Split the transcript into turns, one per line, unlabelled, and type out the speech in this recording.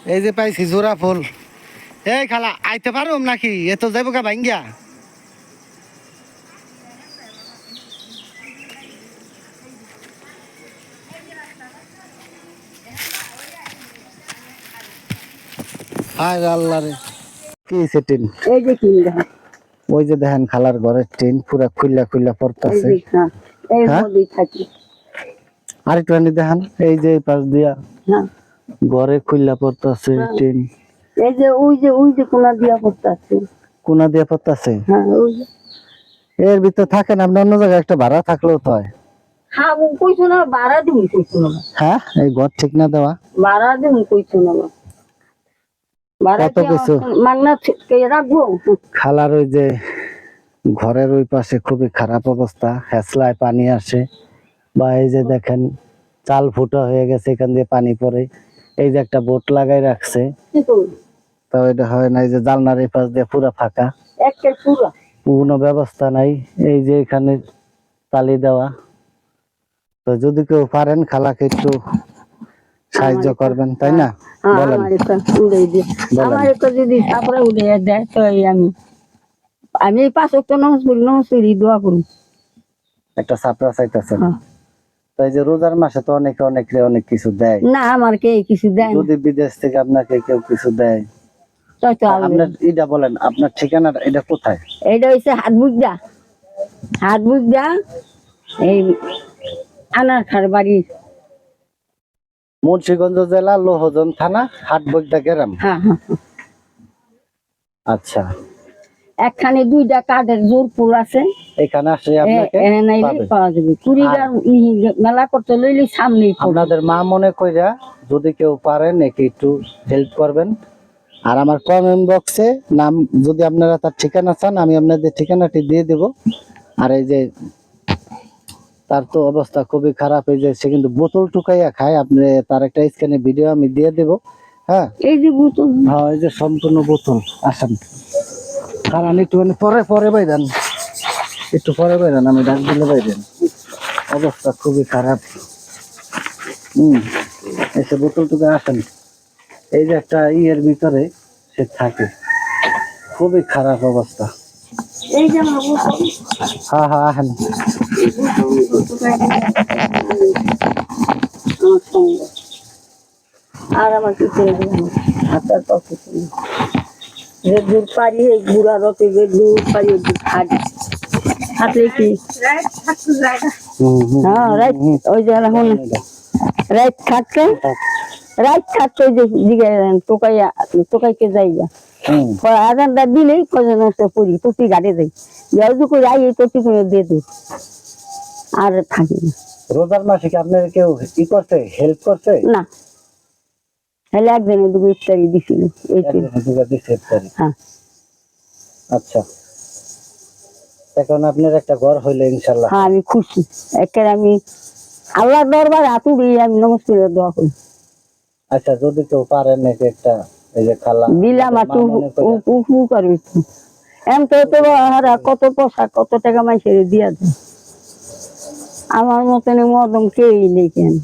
এই যে পাইছি জোড়া ফুল। এই খালা আইতে পারো নাকি? এ তো যাইব কা ভাঙ্গিয়া। হায় আল্লাহ রে, কি টিন?
এই যে কি দেখেন,
ওই যে দেখেন খালার ঘরের টিন পুরা খুইলা খুইলা পড়তাছে।
এই মধ্যেই থাকি।
আরেকটু আনি দেখেন, এই যে এই পাশ দিয়া ঘরে খুইলা পড়তাছে টিন।
এই যে ওই যে কোনা দিয়া পড়তাছে।
কোনা দিয়া পড়তাছে?
হ্যাঁ ওই যে।
এর ভিতর থাকেন আপনি, অন্য জায়গায় একটা ভাড়া থাকলেও তো হয়।
হ্যাঁ কইছো না ভাড়া দিবি, কইছো না।
হ্যাঁ এই ঘর ঠিক না দেওয়া,
ভাড়া দিবি কইছো না।
কত কিছু
মাগনা রাখবো।
খালার ওই যে ঘরের ওই পাশে খুবই খারাপ অবস্থা, হেসলায় পানি আসে, বা এই যে দেখেন চাল ফুটা হয়ে গেছে, এখান দিয়ে পানি পড়ে। এই যে একটা বোট লাগাই রাখছে, তো এটা হয় না। এই যে জালনার এই পাশ দিয়ে পুরা ফাঁকা, কোনো ব্যবস্থা নাই। এই যে এখানে তালি দেওয়া। তো যদি কেউ পারেন খালাকে একটু সাহায্য করবেন, তাই না? বলেন
আমার একটা যদি সাপড়া উড়ে দেয় তো আমি এই 5 ওয়াক্ত নামাজ পড়ি দোয়া করি।
একটা ছাপড়া চাইতেছেন? তো এই যে রোজার মাসে তো অনেকে অনেক কিছু দেয়।
না আমার কে কিছু দেয়।
যদি বিদেশ থেকে আপনাকে কেউ কিছু দেয়, আপনার এটা বলেন, আপনার ঠিকানাটা এটা কোথায়?
এটা হচ্ছে হাত বুঝা এই আনারখার বাড়ি,
মুন্সিগঞ্জ জেলা, লোহজন থানা, হাটবগদা গ্রাম। আচ্ছা,
একখানে 2টা কাঠের জোরপুর আছে,
এখানে আসলে আপনাকে
পাওয়া যাবে। কুড়িগার মেলা করতে লইলে সামনে।
আপনাদের মা মনে কইরা যদি কেউ পারেন একে একটু হেল্প করবেন। আর আমার কমেন্ট বক্সে নাম, যদি আপনারা তার ঠিকানা চান আমি আপনাদের ঠিকানাটি দিয়ে দেব। আর এই যে তার তো অবস্থা খুবই খারাপ, এই যে সে কিন্তু বোতল টুকাইয়া খায়, আপনি তার একটা স্ক্যানে ভিডিও আমি দিয়ে দেব। হ্যাঁ
এই যে বোতল,
হ্যাঁ এই যে সম্পূর্ণ বোতল। আসেন কারণ একটুখানি পরে বাইরেন, একটু পরে বাইরেন, আমি ডাক দিলে বাইরেন। অবস্থা খুবই খারাপ। এসে বোতল টুকে আসেন। এই যে একটা ইয়ের ভিতরে সে থাকে, খুবই খারাপ অবস্থা।
এই যে আমার বোতল।
হ্যাঁ হ্যাঁ আসেন।
আর আমার কিছু হাতের পক্ষে যে দূর পারি, এই বুড়া রকে যে দূর পারি হাতে কি ওই যে এখন রাইট থাকতে ওই যে দিকে টোকাইকে যাই গা আজানটা দিলেই পড়ি টুপি ঘাটে যাই, যেহেতু করে যাই এই টুপি করে দিয়ে দিই আর থাকি না।
রোজার মাসে কি আপনার কেউ ই করছে, হেল্প করছে?
না, তাহলে একদিনে 2 ইফতারি দিছিল। হ্যাঁ
আচ্ছা, এখন আপনার একটা ঘর হইলো ইনশাআল্লাহ।
হ্যাঁ আমি খুশি। একের আমি আল্লাহর দরবারে হাত উঠিয়ে আমি নমস্কার দোয়া করি।
আচ্ছা যদি কেউ পারেন নাকি একটা, এই যে খালা
দিলাম আর উপকার হইতো। এম তো কত পোশাক কত টাকা মাইসে দিয়া দেয়, আমার মতন মদম কেউই নেই কেন।